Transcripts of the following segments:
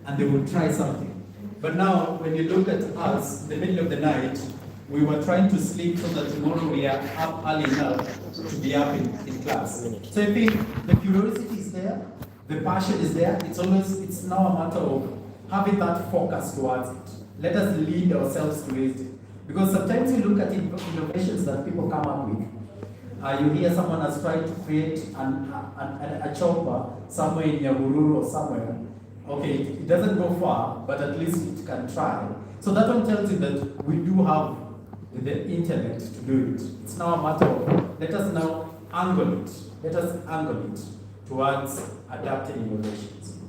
and they would try something. But now, when you look at us, in the middle of the night, we were trying to sleep so that tomorrow we are up early enough to be up in class. So I think the curiosity is there, the passion is there. It's now a matter of having that focus towards it. Let us lead ourselves to it. Because sometimes you look at innovations that people come up with. You hear someone has tried to create a chopper somewhere in Nyahururu or somewhere. Okay, it doesn't go far, but at least it can try. So that one tells you that we do have the intellect to do it. It's now a matter of, let us now angle it. Let us angle it towards adapting innovations.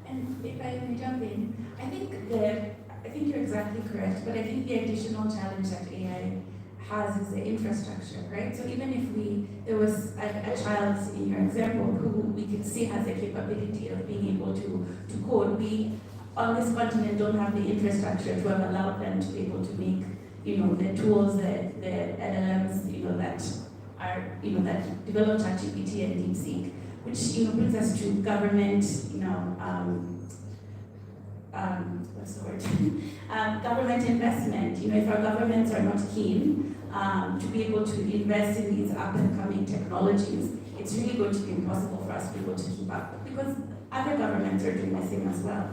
And if I may jump in, I think you're exactly correct, but I think the additional challenge that AI has is the infrastructure, right? So even if there was a child in your example who we could see has the capability of being able to code, we on this continent don't have the infrastructure to have allowed them to be able to make, the tools, the LLMs, that are, that develop ChatGPT and DeepSeek, which, brings us to government, what's the word? Government investment. If our governments are not keen to be able to invest in these up and coming technologies, it's really going to be impossible for us to be able to keep up because other governments are doing the same as well.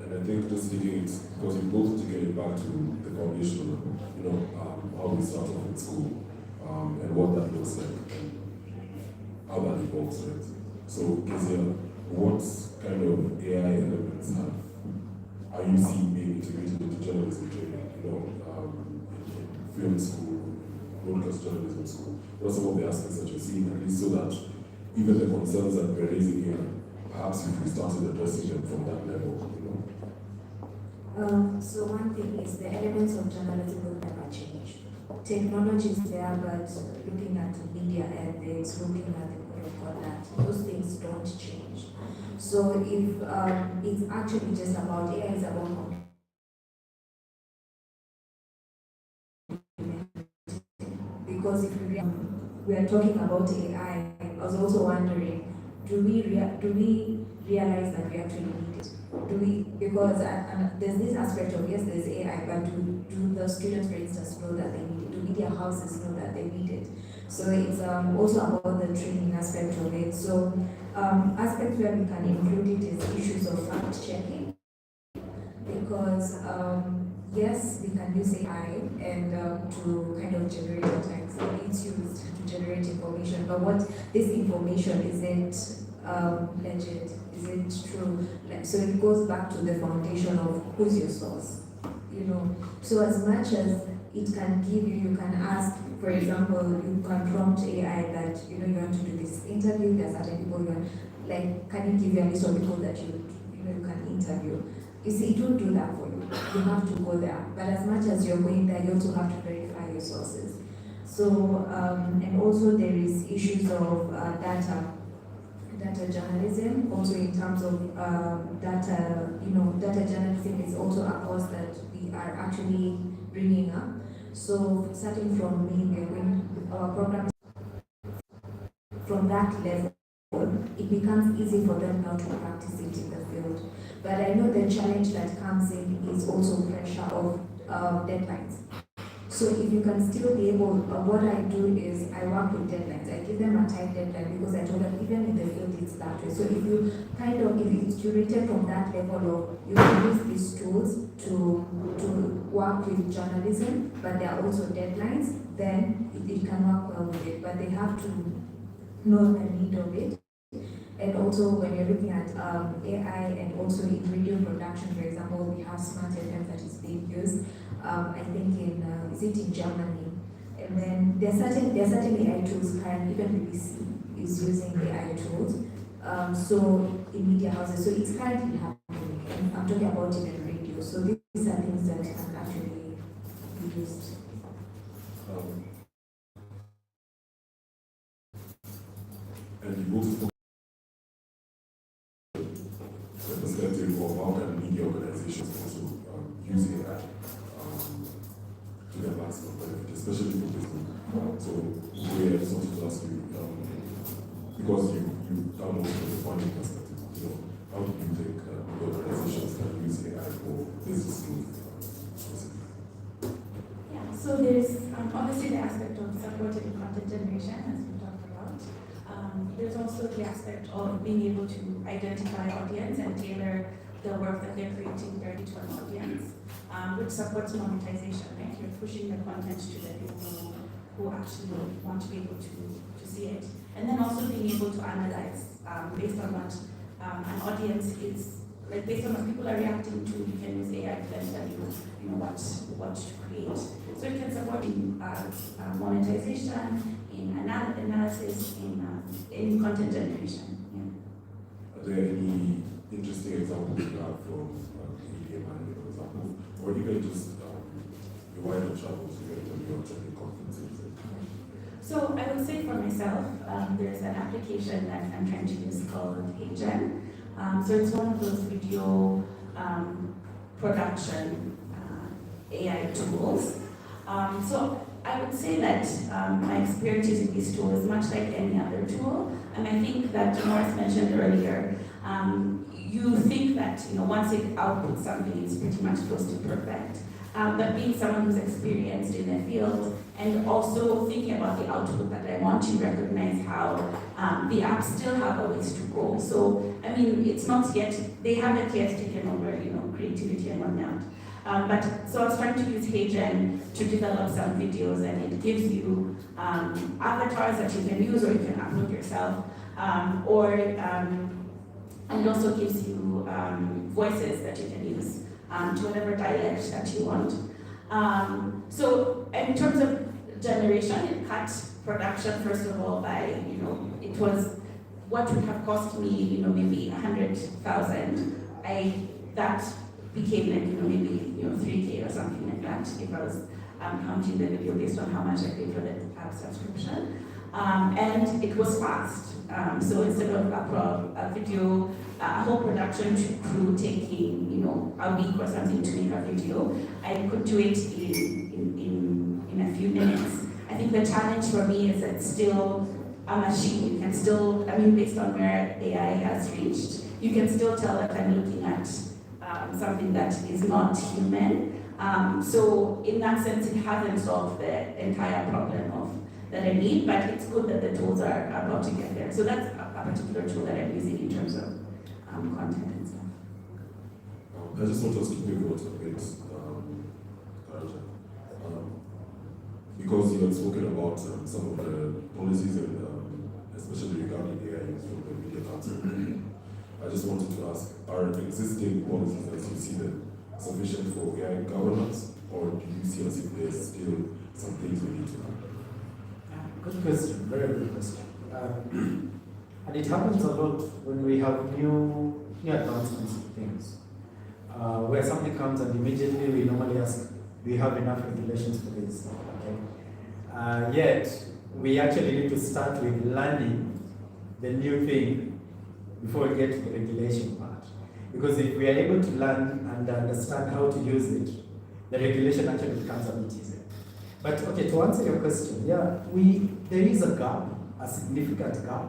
And I think just taking it, because you both taking it back to the foundation of, how we start off in school, and what that looks like, and how that evolves, right? So, Kezia, what kind of AI elements are you seeing being integrated into journalism training? In film school, broadcast journalism school. What are some of the aspects that you're seeing, at least so that even the concerns that we're raising here, perhaps if we started addressing them from that level, So one thing is the elements of journalism will never change. Technology is there, but looking at the media ethics, looking at the code of conduct, those things don't change. So if it's actually just about AI is about because if we are talking about AI, I was also wondering, do we realize that we actually need it? Because there's this aspect of, yes, there's AI, but do the students, for instance, know that they need it? Do media houses know that they need it? So it's also about the training aspect of it. So aspects where we can include it is issues of fact checking, because yes, we can use AI and to kind of generate attacks. It's used to generate information, but what this information isn't legit, is it true? So it goes back to the foundation of who's your source, So as much as it can give you can ask, for example, you can prompt AI that, you want to do this interview, there are certain people can it give you a list of people that you can interview? You see, it won't do that for you. You have to go there. But as much as you're going there, you also have to verify your sources. So, and also there is issues of data journalism, also in terms of data journalism is also a course that we are actually bringing up. So starting from me, we're going our program from that level, it becomes easy for them now to practice it in the field. But I know the challenge that comes in is also pressure of deadlines. So if you can still be able, what I do is I work with deadlines. I give them a tight deadline because I told them even in the field it's that way. So if you if it's curated from that level of, you can use these tools to work with journalism, but there are also deadlines, then it can work well with it. But they have to know the need of it. And also when you're looking at AI and also in radio production, for example, we have smart FM that is being used. I think is it in Germany? And then there are certain AI tools currently, even BBC is using AI tools. So in media houses, so it's currently happening. And I'm talking about it in radio. So these are things that can actually be used. And you both the perspective of how can media organizations also use AI to their maximum benefit, especially for business. So, I just wanted to ask you, because you downloaded the funding perspective, how do you think this is smooth. Yeah, so there's obviously the aspect of supporting content generation, as we talked about. There's also the aspect of being able to identify audience and tailor the work that they're creating directly to an audience, which supports monetization, right? You're pushing the content to the people who actually want to be able to see it. And then also being able to analyze based on what an audience is, like based on what people are reacting to, you can use AI to then tell you know, what to create. So it can support in monetization, in analysis, in content generation. Yeah. Are there any interesting examples you have from EDMI, for example, or even just your wider travels when you're attending conferences? So I would say for myself, there's an application that I'm trying to use called HeyGen. So it's one of those video production AI tools. So I would say that my experience using this tool is much like any other tool. And I think that Morris mentioned earlier, you think that once it outputs something, it's pretty much close to perfect. But being someone who's experienced in the field and also thinking about the output that I want to recognize how the apps still have a ways to go. So, I mean, it's not yet, they haven't yet taken over, creativity and whatnot. So I was trying to use HeyGen to develop some videos, and it gives you avatars that you can use or you can upload yourself, and it also gives you voices that you can use to whatever dialect that you want. So in terms of generation, it cut production first of all by, it was what would have cost me, maybe 100,000. That became like, maybe 3K or something like that if I was counting the video based on how much I paid for the app subscription. And it was fast. So instead of a video, a whole production crew taking, a week or something to make a video, I could do it in a few minutes. I think the challenge for me is that still a machine, you can still, based on where AI has reached, you can still tell that I'm looking at something that is not human. So in that sense, it hasn't solved the entire problem that I need, but it's good that the tools are about to get there. So that's a particular tool that I'm using in terms of content and stuff. I just want us to pivot a bit, Karaja. Because you had spoken about some of the policies and especially regarding AI use from the Media Council. I just wanted to ask, are existing policies as you see them sufficient for AI governance, or do you see as if there's still some things we need to add? Good question, very good question. And it happens a lot when we have new advancements in things. Where something comes and immediately we normally ask, do we have enough regulations for this? Okay. Yet, we actually need to start with learning the new thing before we get to the regulation part. Because if we are able to learn and understand how to use it, the regulation actually becomes a bit easier. But okay, to answer your question, there is a gap, a significant gap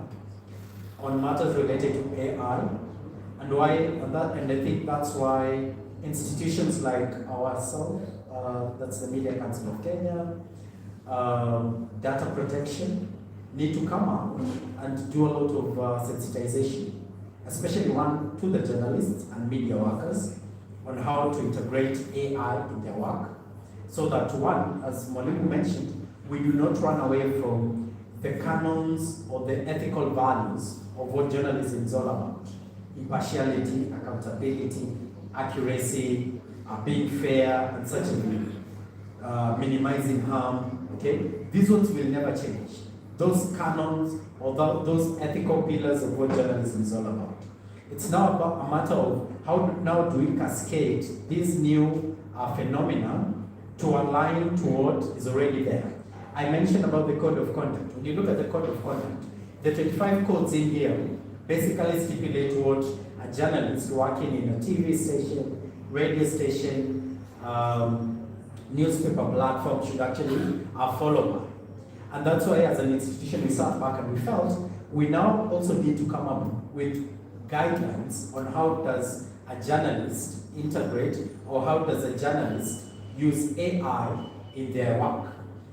on matters related to AI, and I think that's why institutions like ourselves, that's the Media Council of Kenya, data protection, need to come up and do a lot of sensitization, especially one to the journalists and media workers on how to integrate AI in their work. So that one, as Mwalimu mentioned, we do not run away from the canons or the ethical values of what journalism is all about. Impartiality, accountability, accuracy, being fair, and such a thing. Minimizing harm, okay? These ones will never change. Those canons or those ethical pillars of what journalism is all about. It's now about a matter of how now do we cascade these new phenomena to align to what is already there. I mentioned about the code of conduct. When you look at the code of conduct, the 25 codes in here basically stipulate what a journalist working in a TV station, radio station, newspaper platform should actually follow by. And that's why as an institution we sat back and we felt we now also need to come up with guidelines on how does a journalist integrate, or how does a journalist use AI in their work?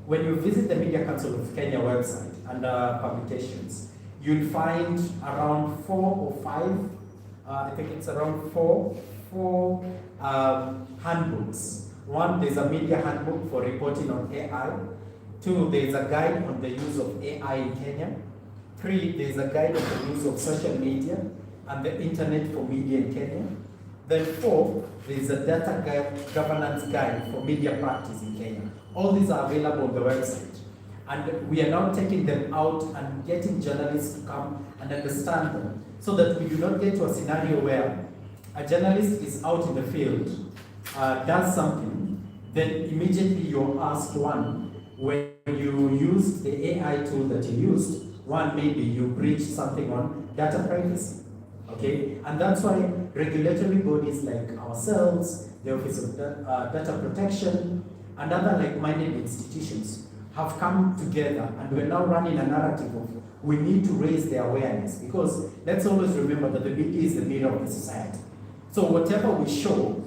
When you visit the Media Council of Kenya website under publications, you'll find around 4 or 5, I think it's around four handbooks. One, there's a media handbook for reporting on AI. 2, there's a guide on the use of AI in Kenya. 3, there's a guide on the use of social media and the internet for media in Kenya. Then 4, there's a data governance guide for media practice in Kenya. All these are available on the website. And we are now taking them out and getting journalists to come and understand them, so that we do not get to a scenario where a journalist is out in the field, does something, then immediately you're asked when you use the AI tool that you used, maybe you breached something on data privacy. Okay, and that's why regulatory bodies like ourselves, the Office of Data Protection, and other like-minded institutions have come together, and we're now running a narrative of we need to raise the awareness, because let's always remember that the media is the mirror of the society. So whatever we show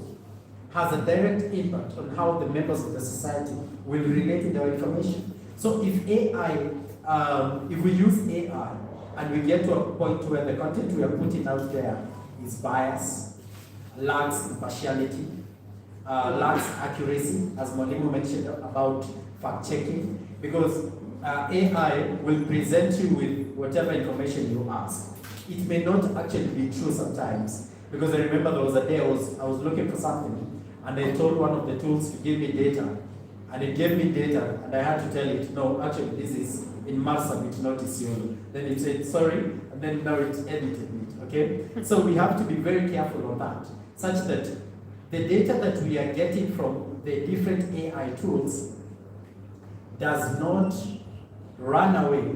has a direct impact on how the members of the society will relate with our information. So if if we use AI and we get to a point where the content we are putting out there is biased, lacks impartiality, lacks accuracy, as Mwalimu mentioned about fact-checking, because AI will present you with whatever information you ask. It may not actually be true sometimes, because I remember there was a day I was looking for something, and I told one of the tools to give me data, and it gave me data, and I had to tell it, no, actually this is in Marsabit, not Isiolo. Then it said, sorry, and then now it edited it, okay? So we have to be very careful on that, such that the data that we are getting from the different AI tools does not run away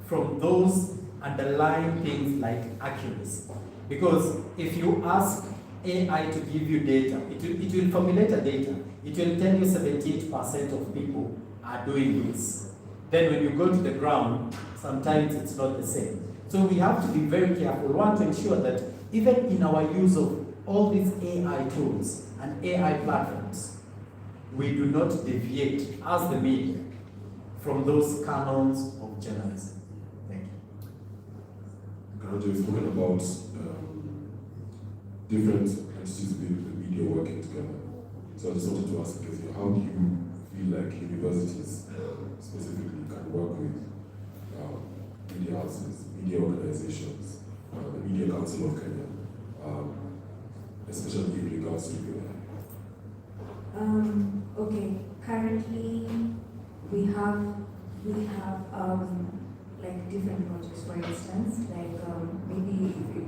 from those underlying things like accuracy. Because if you ask AI to give you data, it will formulate a data. It will tell you 78% of people are doing this. Then when you go to the ground, sometimes it's not the same. So we have to be very careful. We want to ensure that even in our use of all these AI tools and AI platforms, we do not deviate as the media from those canons of journalism. Thank you. Karanjo, you've spoken about different entities within the media working together. So I just wanted to ask, how do you feel like universities specifically can work with media houses, media organizations, the Media Council of Kenya, especially in regards to Okay, currently we have like different projects, for instance, like maybe if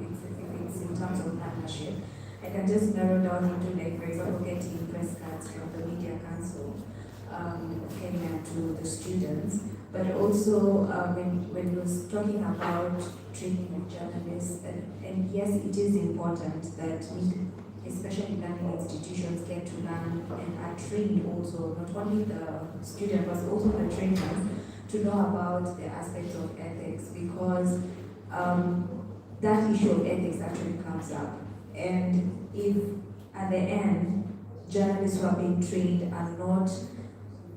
it's in terms of partnership, I can just narrow down into, like, for example, getting press cards from the Media Council of Kenya to the students, but also when we was talking about training of journalists, and yes, it is important that we, especially learning institutions, get to learn and are trained also, not only the students but also the trainers, to know about the aspects of ethics, because that issue of ethics actually comes up. And if at the end, journalists who are being trained are not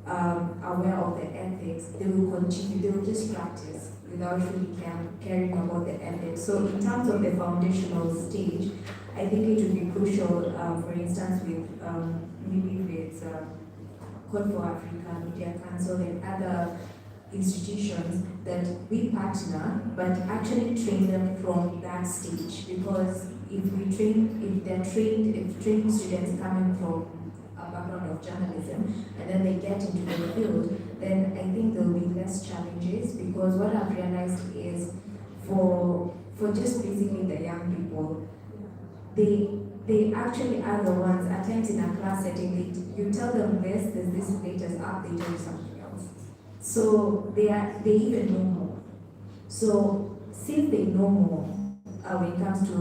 aware of the ethics, they will continue, they will just practice without really caring about the ethics. So in terms of the foundational stage, I think it would be crucial, for instance, with maybe with Code for Africa, Media Council, and other institutions, that we partner, but actually train them from that stage. Because if they're trained students coming from a background of journalism, and then they get into the field, then I think there will be less challenges. Because what I've realized is, for just basically the young people, they actually are the ones, at times in a class setting, you tell them this, there's this latest app, they tell you something else. So they even know more. So since they know more, when it comes to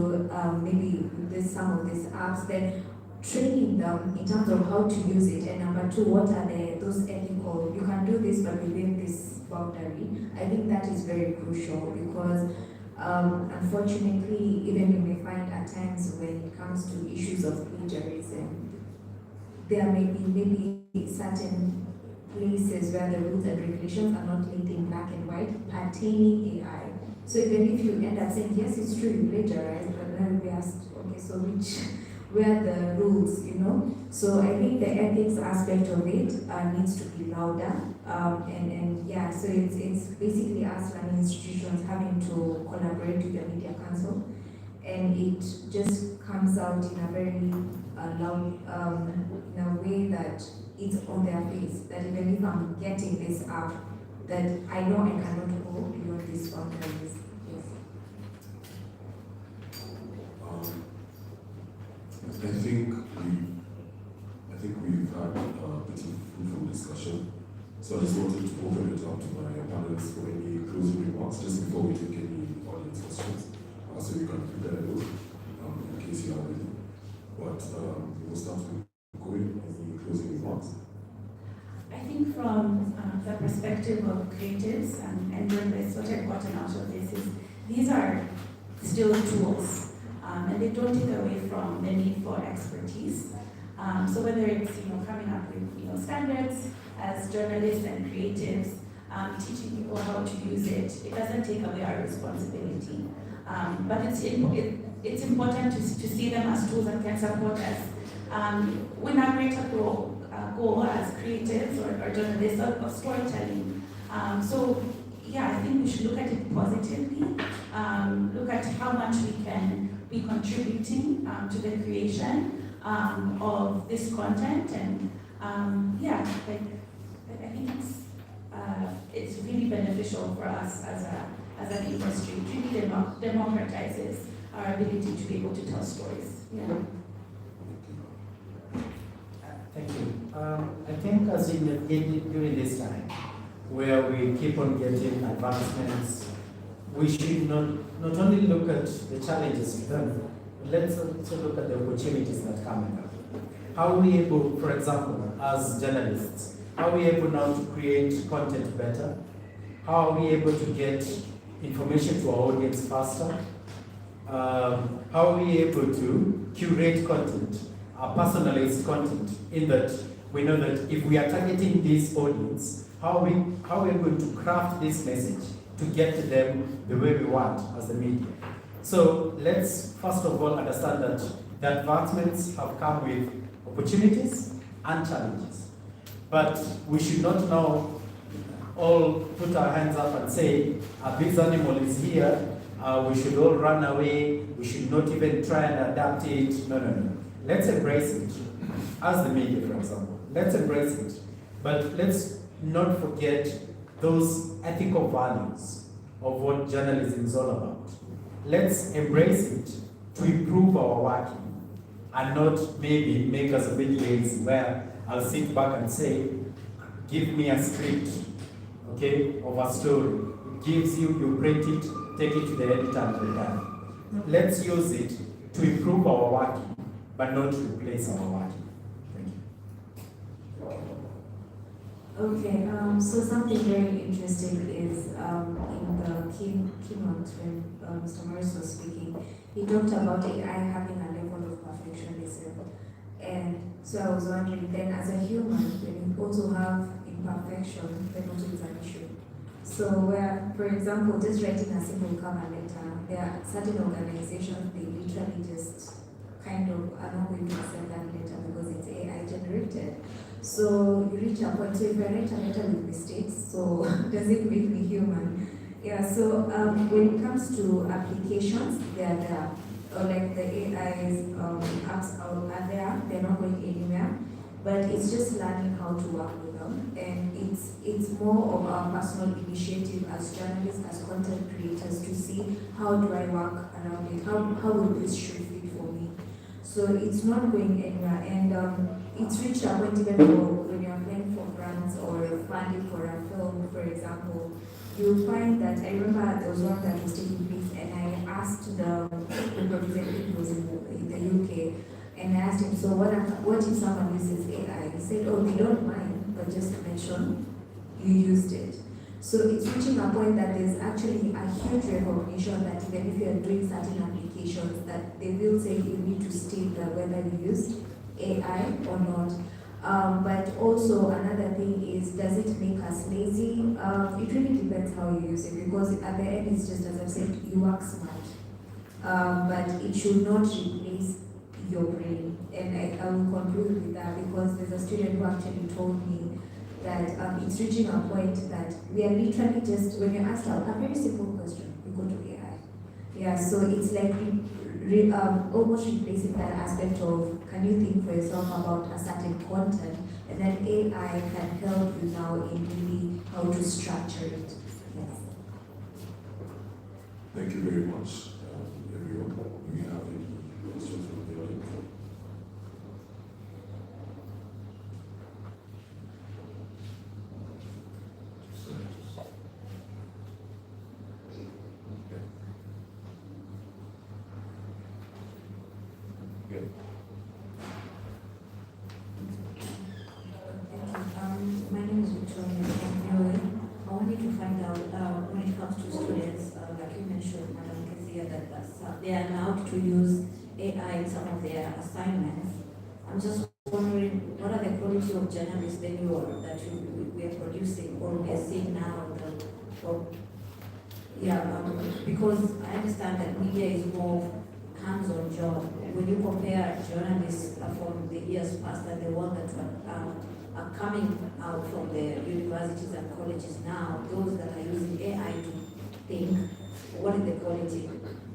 maybe some of these apps, then training them in terms of how to use it, and number two, what are those ethical, you can do this but within this boundary. I think that is very crucial, because Unfortunately, even you may find at times when it comes to issues of plagiarism, there may be certain places where the rules and regulations are not laid in black and white pertaining AI. So even if you end up saying, yes, it's true, you plagiarized, but then we asked, okay, so where are the rules, you know? So I think the ethics aspect of it needs to be louder. And yeah, so it's basically us learning institutions having to collaborate with the Media Council. And it just comes out in a very loud, in a way that it's on their face, that even if I'm getting this up, that I know I cannot go beyond these boundaries. Yes. I think we've had a pretty fruitful discussion. So I just wanted to open it up to my panelists for any closing remarks, just before we take any audience questions, so you can prepare those in case you have any. But we'll start with Kobe. Any closing remarks? I think from the perspective of creatives and journalists, what I've gotten out of this is these are still tools, and they don't take away from the need for expertise. So whether it's coming up with standards as journalists and creatives, teaching people how to use it, it doesn't take away our responsibility. But it's important to see them as tools that can support us. When I write a goal as creatives or journalists of storytelling. So yeah, I think we should look at it positively, look at how much we can be contributing to the creation of this content, and yeah, I think it's really beneficial for us as an industry. It really democratizes our ability to be able to tell stories. Yeah. Thank you. I think as during this time, where we keep on getting advancements, we should not only look at the challenges with them, but let's also look at the opportunities that come in. How are we able, for example, as journalists, how are we able now to create content better? How are we able to get information to our audience faster? How are we able to curate content, personalized content, in that we know that if we are targeting this audience, how are we going to craft this message to get to them the way we want as the media? So let's first of all understand that the advancements have come with opportunities and challenges. But we should not now all put our hands up and say, this animal is here, we should all run away, we should not even try and adapt it. No. Let's embrace it. As the media, for example, let's embrace it. But let's not forget those ethical values of what journalism is all about. Let's embrace it to improve our working and not maybe make us a bit lazy, where I'll sit back and say, give me a script, okay, of a story. It gives you, you print it, take it to the editor and we're done. Let's use it to improve our working, but not replace our working. Thank you. Okay, so something very interesting is in the keynote when Mr. Morris was speaking, he talked about AI having a level of perfectionism. And so I was wondering, then as a human, when you also have imperfection, then also is an issue. So where, for example, just writing a simple cover letter, there are certain organizations, they literally just kind of are not going to accept that letter because it's AI generated. So you reach a point, so if I write a letter with mistakes, so does it make me human? Yeah, so when it comes to applications, they're there. Or like the AI's apps are there, they're not going anywhere. But it's just learning how to work with them. And it's more of our personal initiative as journalists, as content creators, to see how do I work around it, how will this should fit for me. So it's not going anywhere. And it's reached a point even for when you're applying for grants or funding for a film, for example, you'll find that, I remember there was one that was taking place and I asked the producer, it was in the UK, and I asked him, so what if someone uses AI? He said, oh, they don't mind, but just mention you used it. So it's reaching a point that there's actually a huge recognition that even if you're doing certain applications, that they will say you need to state that whether you use AI or not. But also another thing is, does it make us lazy? It really depends how you use it, because at the end it's just, as I've said, you work smart. But it should not replace your brain. And I will conclude with that, because there's a student who actually told me that it's reaching a point that we are literally just, when you ask a very simple question, you go to AI. Yeah, so it's like almost replacing that aspect of, can you think for yourself about a certain content, and then AI can help you now in really how to structure it. Yes. Thank you very much, everyone. Do we have any questions from the audience? Okay. My name is Victoria from Norway. I wanted to find out when it comes to students, like you mentioned, Madam Kezia, that they are allowed to use AI in some of their assignments. I'm just wondering, what are the quality of journalists that we are producing or we are seeing now? Because I understand that media is more hands-on job. When you compare journalists from the years past and the ones that are coming out from the universities and colleges now, those that are using AI to think, what is the quality?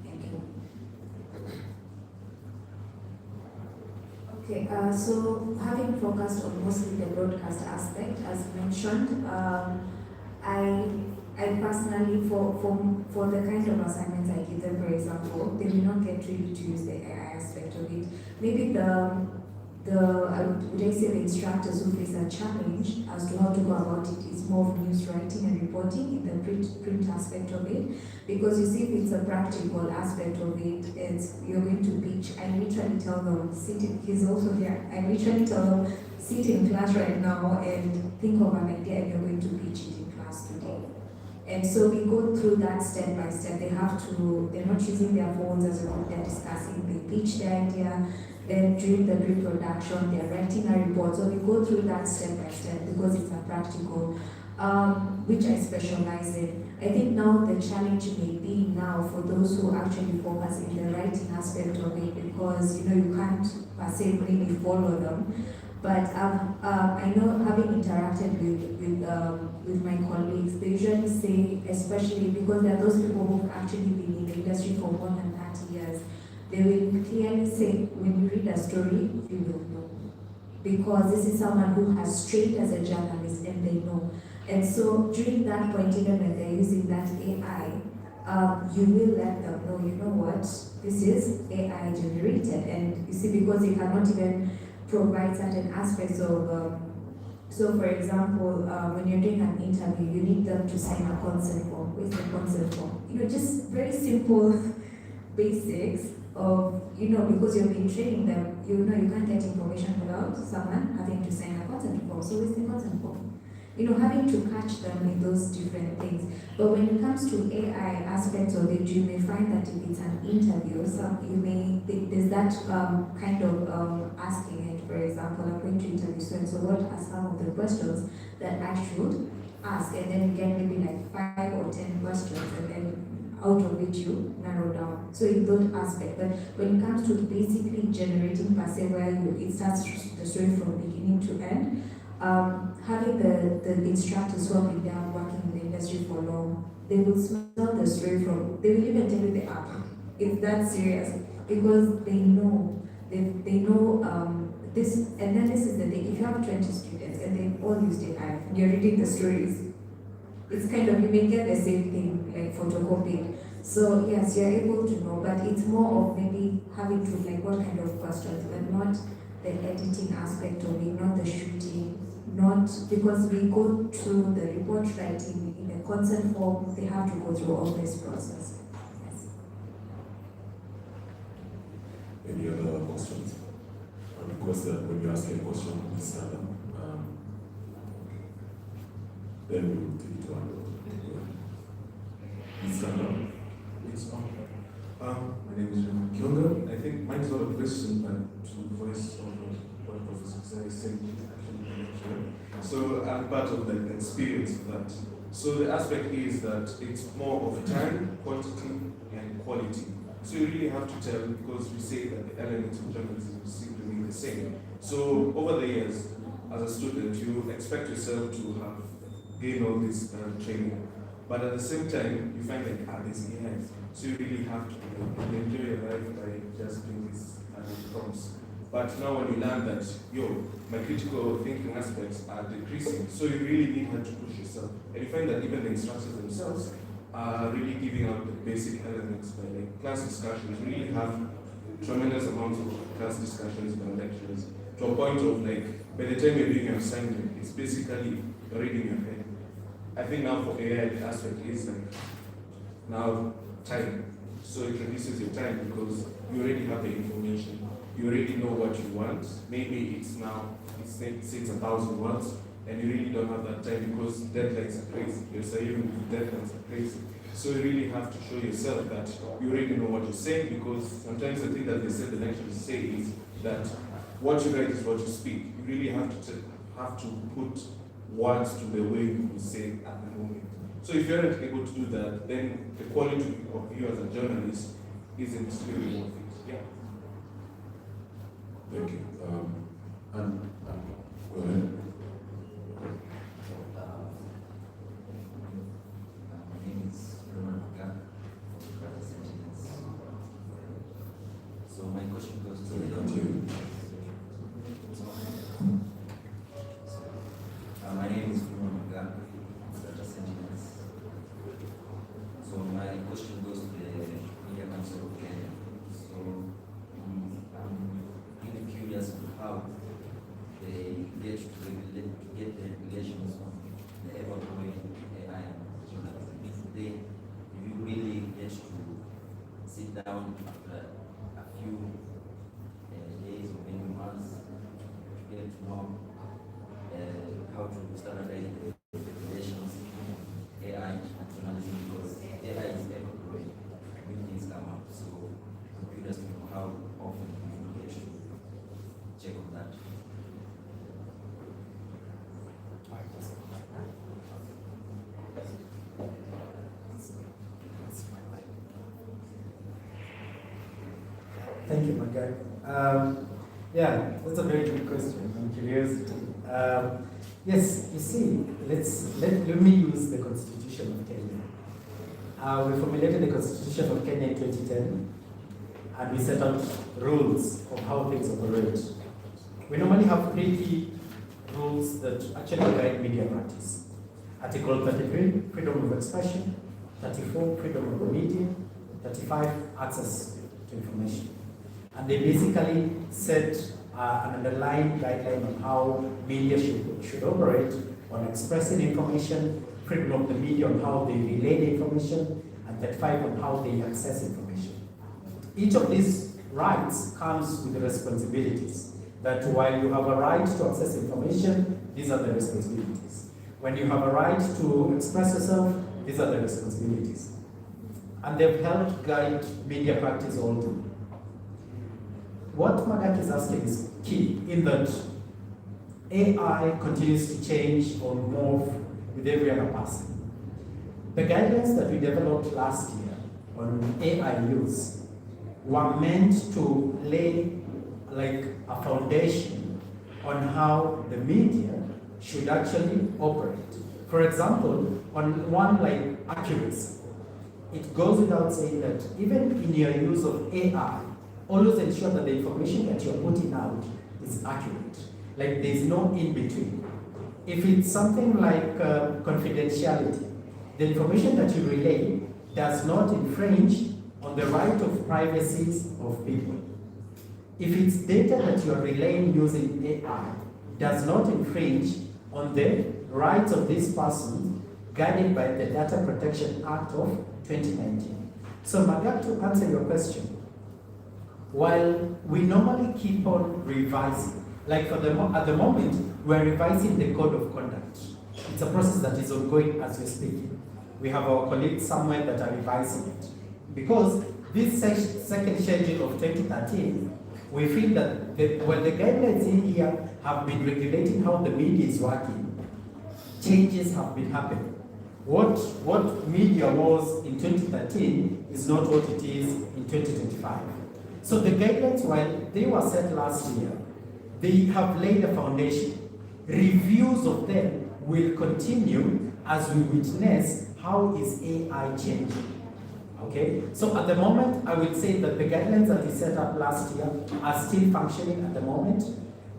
Thank you. Okay, so having focused on mostly the broadcast aspect, as mentioned, I personally, for the kind of assignments I give them, for example, they will not get really to use the AI aspect of it. Maybe would I say the instructors who face a challenge as to how to go about it is more of news writing and reporting in the print aspect of it. Because you see, if it's a practical aspect of it, you're going to pitch. I literally tell them, he's also here, I literally tell them, sit in class right now and think of an idea and you're going to pitch it in class today. And so we go through that step by step. They're not using their phones as a group, they're discussing, they pitch the idea, then during the pre-production, they're writing a report. So we go through that step by step because it's a practical, which I specialize in. I think now the challenge may be now for those who actually focus in the writing aspect of it, because you can't per se maybe follow them. But I know, having interacted with my colleagues, they usually say, especially because there are those people who've actually been in the industry for more than 30 years, they will clearly say, when you read a story, you will know. Because this is someone who has trained as a journalist and they know. And so during that point, even when they're using that AI, you will let them know, you know what, this is AI generated. And you see, because you cannot even provide certain aspects of, so for example, when you're doing an interview, you need them to sign a consent form. Where's the consent form? Just very simple basics of, because you've been training them, you can't get information without someone having to sign a consent form. So where's the consent form? Having to catch them in those different things. But when it comes to AI aspects of it, you may find that if it's an interview, there's that kind of asking it. For example, I'm going to interview so what are some of the questions that I should ask? And then you get maybe like 5 or 10 questions, and then out of which you narrow down. So in that aspect, but when it comes to basically generating per se, where it starts the story from beginning to end, having the instructors who have been there working in the industry for long, they will smell the story from, they will even tell you the app. It's that serious, because they know this, and then this is the thing, if you have 20 students and they all use AI, and you're reading the stories, it's kind of, you may get the same thing, like photocopied. So yes, you're able to know, but it's more of maybe having to, like, what kind of questions, but not the editing aspect of it, not the shooting, not, because we go through the report writing in the consent form, they have to go through all this process. Yes. Any other questions? I request that when you ask a question, please stand up. Then we will take it to our Please stand up. Yes, my name is Raymond Kionga. I think mine is not a question, but to voice of what Professor Kisai is saying, actually. So I'm part of the experience of that. So the aspect is that it's more of time, quantity, and quality. So you really have to tell, because we say that the elements of journalism seem to be the same. So over the years, as a student, you expect yourself to have gained all this training. But at the same time, you find like, there's AI. So you really have to enjoy your life by just doing this prompts. But now when you learn that, my critical thinking aspects are decreasing, so you really need to push yourself. And you find that even the instructors themselves are really giving out the basic elements by like class discussions. We really have tremendous amounts of class discussions by lecturers, to a point of like, by the time you're doing your assignment, it's basically already in your head. I think now for AI, the aspect is like, now time. So it reduces your time because you already have the information. You already know what you want. Maybe it's 1,000 words, and you really don't have that time because deadlines are crazy. You're saying deadlines are crazy. So you really have to show yourself that you already know what you're saying, because sometimes the thing that they said the lecturers say is that what you write is what you speak. You really have to put words to the way you will say it at the moment. So if you're not able to do that, then the quality of you as a journalist isn't really worth it. Yeah. Thank you. Go ahead. My name is Roman Maga from Data Sentinels. So my question goes to Sorry, continue. my name is Roman Maga from Data Sentinels. So my question goes to the Media Council of Kenya. So I'm really curious on how they get the regulations on the ever-growing AI and journalism. Do you really get to sit down after a few days or maybe months to get to know how to standardize the regulations in AI and journalism, because AI is ever-growing, new things come up. So I'm curious to know how often you get to check on that. Thank you, Magai. Yeah, that's a very good question. I'm curious. Yes, you see, let me use the Constitution of Kenya. We formulated the Constitution of Kenya in 2010, and we set out rules of how things operate. We normally have 3 key rules that actually guide media practice. Article 33, freedom of expression; 34, freedom of the media; 35, access to information. And they basically set an underlying guideline on how media should operate on expressing information, freedom of the media on how they relay the information, and 35 on how they access information. Each of these rights comes with responsibilities, that while you have a right to access information, these are the responsibilities. When you have a right to express yourself, these are the responsibilities. And they've helped guide media practice all through. What Magaki is asking is key, in that AI continues to change or morph with every other person. The guidelines that we developed last year on AI use were meant to lay like a foundation on how the media should actually operate. For example, on one like accuracy, it goes without saying that even in your use of AI, always ensure that the information that you're putting out is accurate. Like there's no in between. If it's something like confidentiality, the information that you relay does not infringe on the right of privacy of people. If it's data that you're relaying using AI, does not infringe on the rights of this person guided by the Data Protection Act of 2019. So Magak, to answer your question, while we normally keep on revising, like at the moment, we're revising the code of conduct. It's a process that is ongoing as we're speaking. we have our colleagues somewhere that are revising it. Because this second schedule of 2013, we feel that the guidelines in here have been regulating how the media is working. Changes have been happening. What media was in 2013 is not what it is in 2025. So the guidelines, while they were set last year, they have laid a foundation. Reviews of them will continue as we witness how is AI changing. Okay, so at the moment, I will say that the guidelines that we set up last year are still functioning at the moment,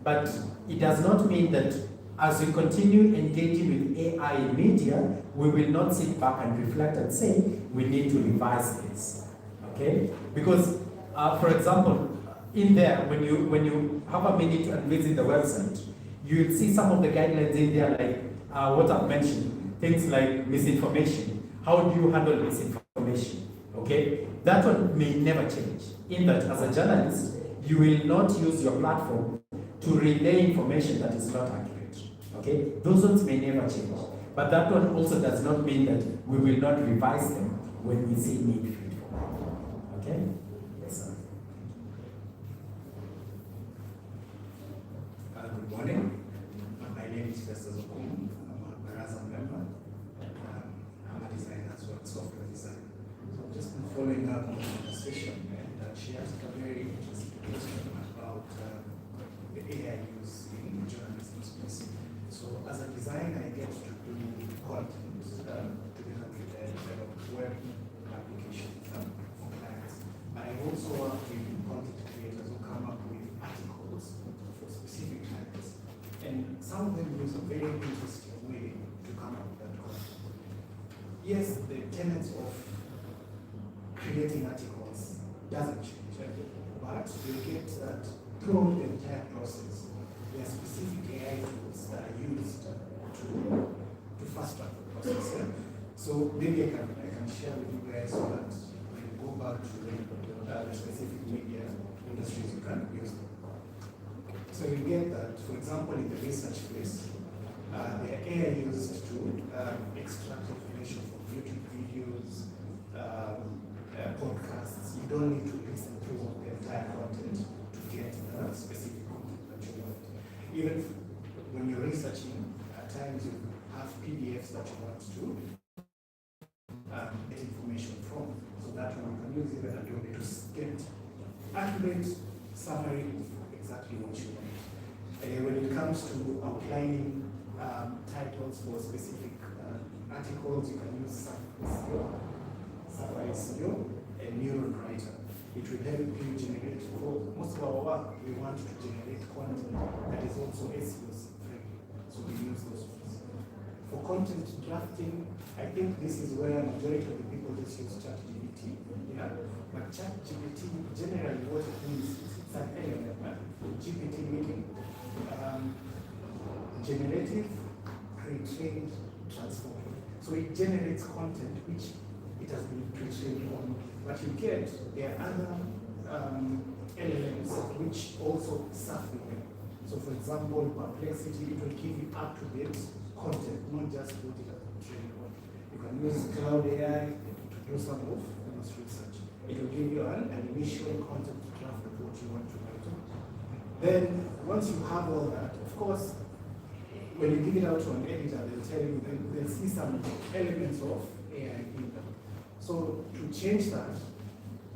but it does not mean that as we continue engaging with AI in media, we will not sit back and reflect and say, we need to revise this, okay? Because, for example, in there, when you have a minute and visit the website, you'll see some of the guidelines in there, like what I've mentioned, things like misinformation. How do you handle misinformation? Okay, that one may never change. In that, as a journalist, you will not use your platform to relay information that is not accurate. Okay, those ones may never change. But that one also does not mean that we will not revise them when we see need for it. Okay? Yes, sir. Good morning. My name is Festus Okumu. I'm a Baraza member. I'm a designer as well, software designer. So I've just been following up on the conversation, and she asked a very interesting question about the AI use in journalism space. So as a designer, I get to do content together with develop web applications for clients. I also work with content creators who come up with articles for specific clients. And some of them use a very interesting way to come up with that content. Yes, the tenets of creating articles doesn't change, but you get that through the entire process, there are specific AI tools that are used to fast track the process. So maybe I can share with you guys so that when you go back to the specific media industries, you can use them. So you get that, for example, in the research phase, the AI used to extract information from YouTube videos, podcasts. You don't need to listen to the entire content to get the specific content that you want. Even when you're researching, at times you have PDFs that you want to get information from. So that one you can use even Adobe to get accurate summary of exactly what you want. When it comes to outlining titles for specific articles, you can use Safari SEO and Neuron Writer. It will help you generate, for most of our work, we want to generate content that is also SEO friendly. So we use those ones. For content drafting, I think this is where majority of the people just use ChatGPT. Yeah? But ChatGPT, generally what it means is it's an LLM. GPT meaning generative, pre-trained, transformed. So it generates content which it has been pre-trained on. But you get, there are other LLMs which also serve the web. So for example, Perplexity, it will give you up-to-date content, not just what it has been trained on. You can use Cloud AI to do some of this research. It will give you an initial content draft of what you want to write. Then, once you have all that, of course, when you give it out to an editor, they'll tell you, they'll see some elements of AI in them. So to change that,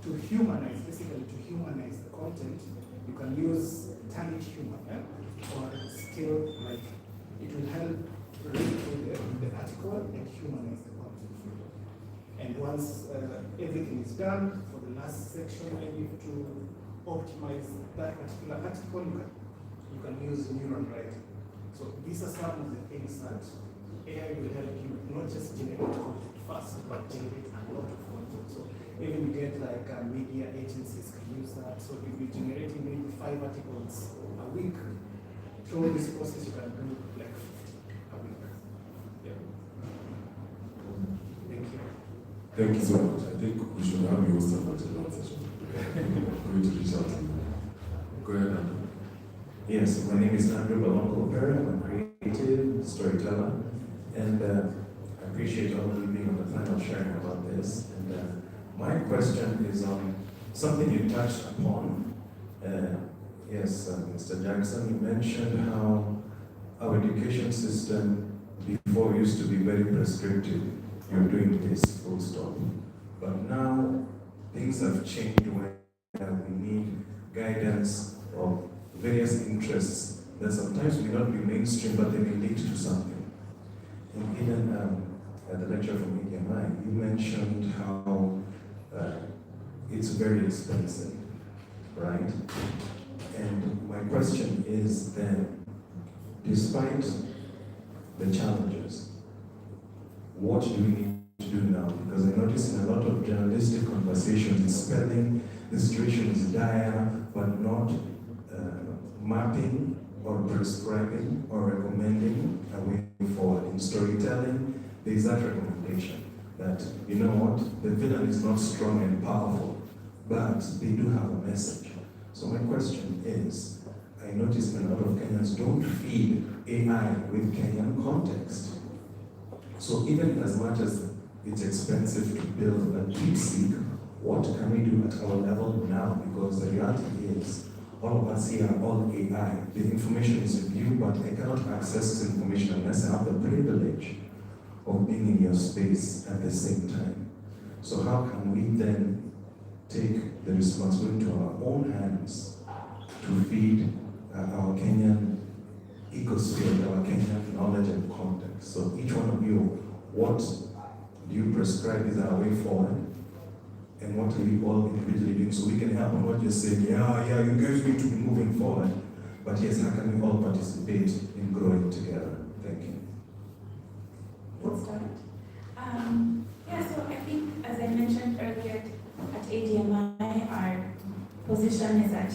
to humanize, basically to humanize the content, you can use Turn It Human, or still like, it will help read through the article and humanize the content for you. And once everything is done, for the last section, maybe to optimize that particular article, you can use Neuron Writer. So these are some of the things that AI will help you not just generate content fast, but generate a lot of content. So even you get like media agencies can use that. So if you're generating maybe 5 articles a week, through this process you can do like 50 a week. Yeah. Thank you. Thank you so much. I think we should have you host a particular session. I'm going to reach out to you. Go ahead, Andrew. Yes, my name is Andrew Balongo Opera. I'm a creative storyteller. And I appreciate all of you being on the panel sharing about this. And my question is on something you touched upon. Yes, Mr. Jackson, you mentioned how our education system before used to be very prescriptive. You're doing this, full stop. But now things have changed where we need guidance of various interests that sometimes may not be mainstream, but they may lead to something. And even at the lecture from EDMI, you mentioned how it's very expensive, right? And my question is then, despite the challenges, what do we need to do now? Because I notice in a lot of journalistic conversations, spelling the situation is dire, but not mapping or prescribing or recommending a way forward. In storytelling, there is that recommendation that, you know what, the villain is not strong and powerful, but they do have a message. So my question is, I notice a lot of Kenyans don't feed AI with Kenyan context. So even as much as it's expensive to build a DeepSeek, what can we do at our level now? Because the reality is, all of us here are all AI. The information is with you, but I cannot access this information unless I have the privilege of being in your space at the same time. So how can we then take the responsibility to our own hands to feed our Kenyan ecosphere, our Kenyan knowledge and context? So each one of you, what do you prescribe is our way forward? And what are we all individually doing so we can help and not just say, yeah, you guys need to be moving forward. But yes, how can we all participate in growing together? Thank you. Let's start. Yeah, so I think, as I mentioned earlier, at ADMI, our position is that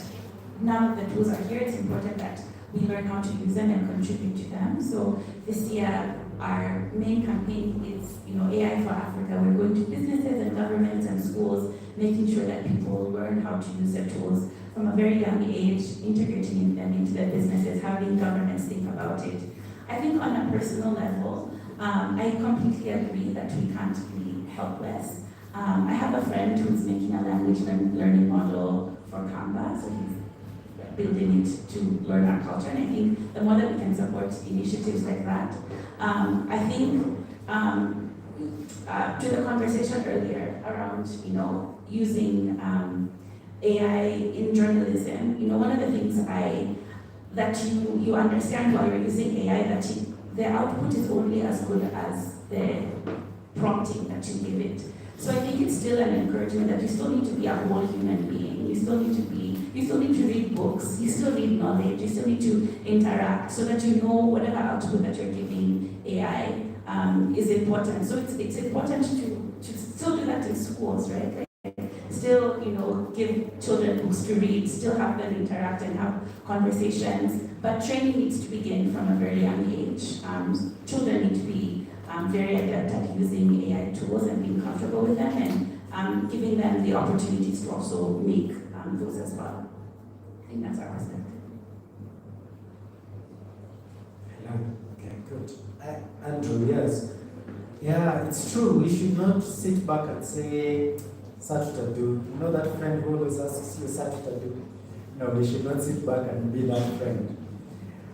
now that the tools are here, it's important that we learn how to use them and contribute to them. So this year, our main campaign is, AI for Africa. We're going to businesses and governments and schools, making sure that people learn how to use their tools from a very young age, integrating them into their businesses, having governments think about it. I think on a personal level, I completely agree that we can't be helpless. I have a friend who's making a language learning model for Canva, so he's building it to learn our culture. And I think the more that we can support initiatives like that, I think to the conversation earlier around, using AI in journalism, one of the things that you understand while you're using AI, that the output is only as good as the prompting that you give it. So I think it's still an encouragement that you still need to be a whole human being. You still need to read books, you still need knowledge, you still need to interact so that you know whatever output that you're giving AI is important. So it's important to still do that in schools, right? Still, give children books to read, still have them interact and have conversations, but training needs to begin from a very young age. Children need to be very adept at using AI tools and being comfortable with them, and giving them the opportunities to also make those as well. I think that's our perspective. Hello. Okay, good. Andrew, yes. Yeah, it's true. We should not sit back and say, Satutadu. You know that friend who always asks you, Satutadu? No, we should not sit back and be that friend.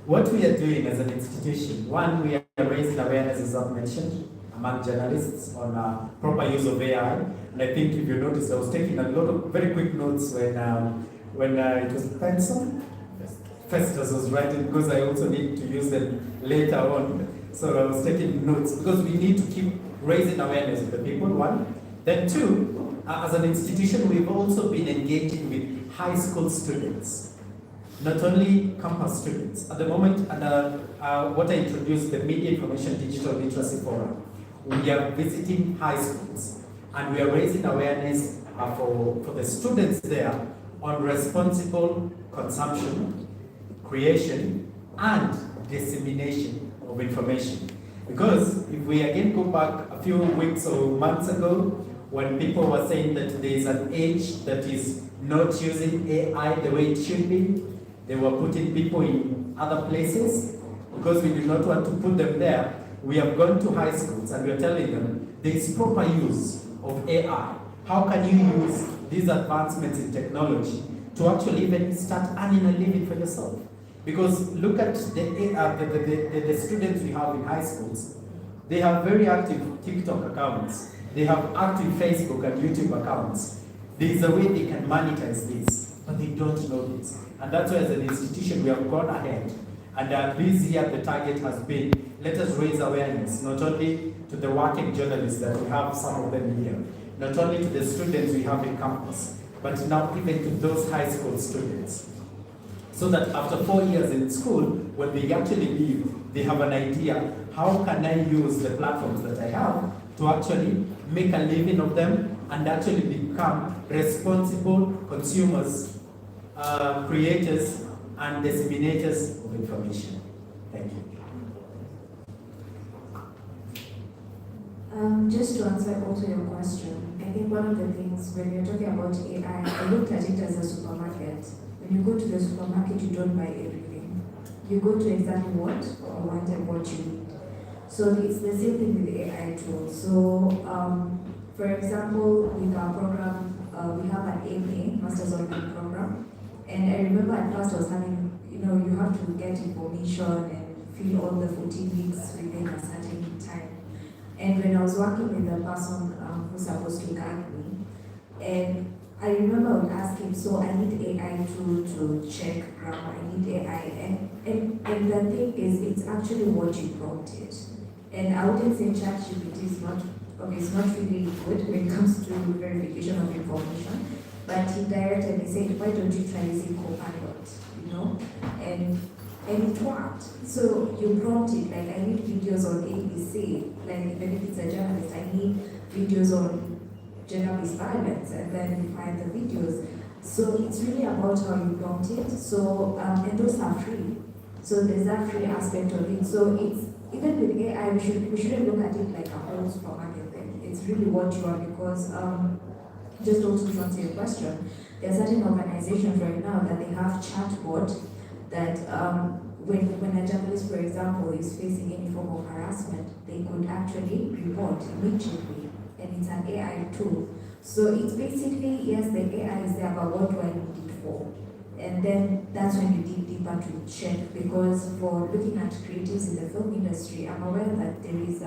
What we are doing as an institution, one, we are raising awareness, as I've mentioned, among journalists on proper use of AI. And I think if you notice, I was taking a lot of very quick notes when it was pencil. Festus was writing, because I also need to use them later on. So I was taking notes because we need to keep raising awareness of the people, one. Then two, as an institution, we've also been engaging with high school students, not only campus students. At the moment, what I introduced, the Media Information Digital Literacy Forum, we are visiting high schools and we are raising awareness for the students there on responsible consumption, creation, and dissemination of information. Because if we again go back a few weeks or months ago, when people were saying that there is an age that is not using AI the way it should be, they were putting people in other places because we do not want to put them there. we have gone to high schools and we are telling them there is proper use of AI. How can you use these advancements in technology to actually even start earning a living for yourself? Because look at the students we have in high schools. They have very active TikTok accounts. They have active Facebook and YouTube accounts. There is a way they can monetize this, but they don't know this. And that's why as an institution we have gone ahead. And this year the target has been, let us raise awareness, not only to the working journalists that we have some of them here, not only to the students we have in campus, but now even to those high school students. So that after 4 years in school, when they actually leave, they have an idea, how can I use the platforms that I have to actually make a living of them and actually become responsible consumers, creators, and disseminators of information. Thank you. Just to answer also your question, I think one of the things when you're talking about AI, I looked at it as a supermarket. When you go to the supermarket, you don't buy everything. You go to exactly what you want and what you need. So it's the same thing with the AI tool. So, for example, with our program, we have an MA, Masters of Learning program. And I remember at first I was having, you have to get information and fill all the 14 weeks within a certain time. And when I was working with the person who's supposed to guide me, and I remember I would ask him, so I need AI tool to check grammar, I need AI. And the thing is, it's actually what you prompted. And I wouldn't say ChatGPT is not, it's not really good when it comes to verification of information. But he directed me, said, why don't you try using Copilot, And it worked. So you prompt it, like, I need videos on ABC, like, even if it's a journalist, I need videos on gender-based violence, and then you find the videos. So it's really about how you prompt it. So, and those are free. So there's that free aspect of it. So it's, even with AI, we shouldn't look at it like a whole supermarket thing. It's really what you are, because, just also to answer your question, there are certain organizations right now that they have chatbot that when a journalist, for example, is facing any form of harassment, they could actually report immediately, and it's an AI tool. So it's basically, yes, the AI is there, but what do I need it for? And then that's when you dig deeper to check, because for looking at creatives in the film industry, I'm aware that there is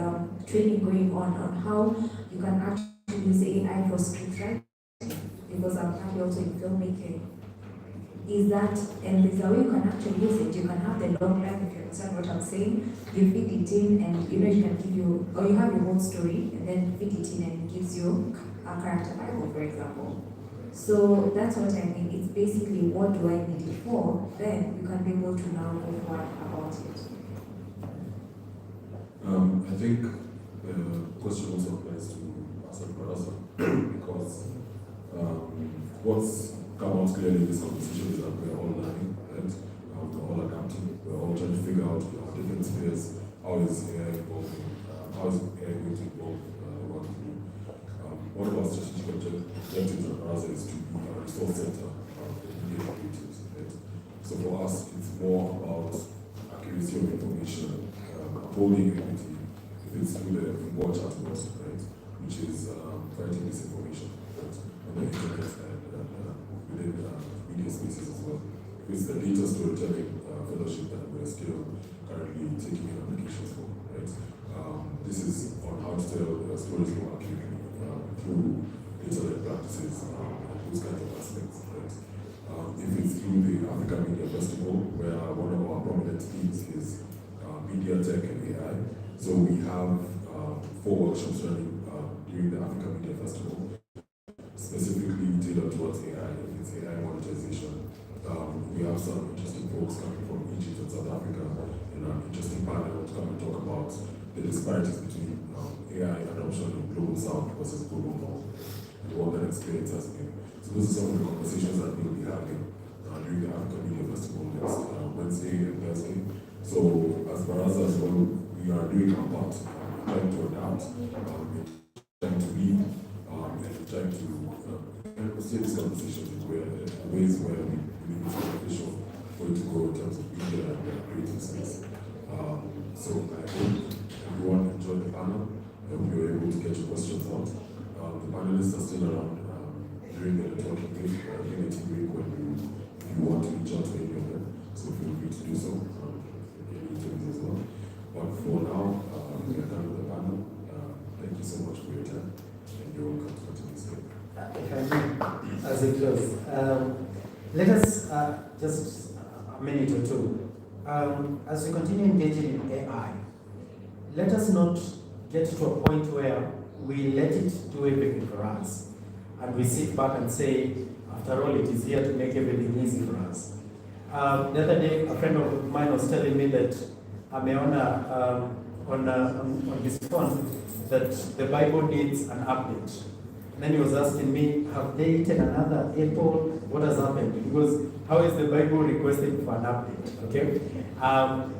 training going on how you can actually use AI for script writing, because I'm happy also in filmmaking. Is that, and there's a way you can actually use it. You can have the long life, if you understand what I'm saying. You feed it in, and you can give you, or you have your whole story, and then feed it in, and it gives you a character Bible, for example. So that's what I mean. It's basically, what do I need it for? Then you can be able to now go forward about it. I think the question also applies to Pastor Baraza, because what's come out clearly in this conversation is that we're all learning, right? We're all adapting, we're all trying to figure out our different spheres, how is AI evolving, how is AI going to evolve what we do. One of our strategic objectives at Baraza is to be a resource center for media creatives, right? So for us, it's more about accuracy of information, upholding equity, if it's through the more chatbots, right? Which is fighting disinformation, right? On the internet and within media spaces as well. It's the data storytelling fellowship that we're still currently taking in applications for, right? This is on how to tell stories more accurately through data-led practices and those kinds of aspects, right? If it's through the Africa Media Festival, where one of our prominent themes is media tech and AI. So we have 4 workshops running during the Africa Media Festival, specifically tailored towards AI, if it's AI monetization. We have some interesting folks coming from Egypt and South Africa in an interesting panel to come and talk about the disparities between AI adoption in Global South versus Global North, and what that experience has been. So those are some of the conversations that we'll be having during the Africa Media Festival next Wednesday and Thursday. So as Baraza as well, we are doing our part, trying to adapt, trying to lead, and trying to steer these conversations in ways where we believe it's beneficial for it to go in terms of media and creative space. So I hope everyone panel, and we were able to get your questions out. The panelists are still around during the networking week, Unity week, when if you want to reach out to any of them, so feel free to do so. Any interviews as well. But for now, we are done with the panel. Thank you so much for your time, and you're welcome to continue speaking. If I may, as a close, let us just a minute or two. As we continue engaging in AI, let us not get to a point where we let it do everything for us, and we sit back and say, after all, it is here to make everything easy for us. The other day, a friend of mine was telling me that ameona on his phone that the Bible needs an update. And then he was asking me, have they eaten another apple? What has happened? Because how is the Bible requesting for an update? Okay,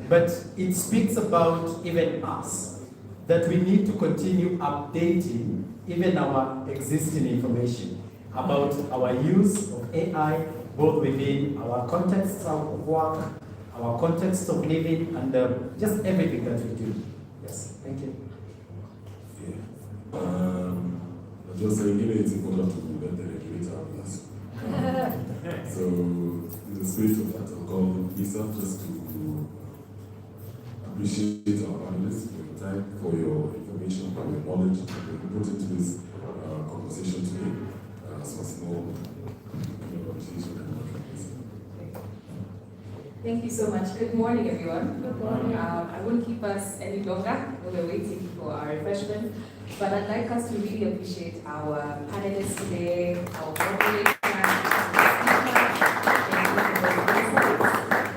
but it speaks about even us, that we need to continue updating even our existing information about our use of AI, both within our contexts of work, our context of living, and just everything that we do. Yes, thank you. Yeah. I'm just saying, it's important to let the regulator have us. So, in the spirit of that, I'll call Lisa just to appreciate our panelists for your time, for your information, for your knowledge that you put into this conversation today. So small conversation. Thank you so much. Good morning, everyone. Good morning. I won't keep us any longer. We're waiting for our refreshment. But I'd like us to really appreciate our panelists today, our moderator,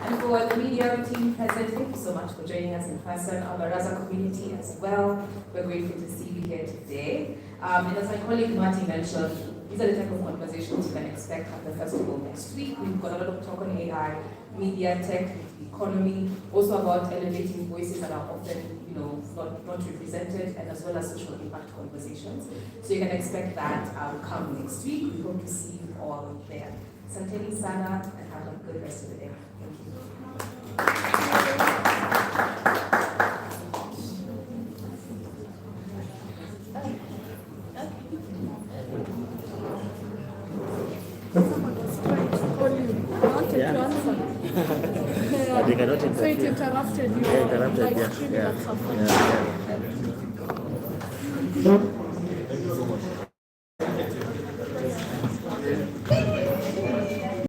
and for the media team present. Thank you so much for joining us in person. Our Baraza community as well. We're grateful to see you here today. And as my colleague Marty mentioned, these are the type of conversations you can expect at the festival next week. We've got a lot of talk on AI, media, tech, economy, also about elevating voices that are often, not represented, and as well as social impact conversations. So you can expect that come next week. We hope to see you all there. Santeni sana, and have a good rest of the day. Thank you. They cannot interfere. So it interrupted you. Yeah, interrupted, Like yeah. streaming Yeah. at some point. Yeah.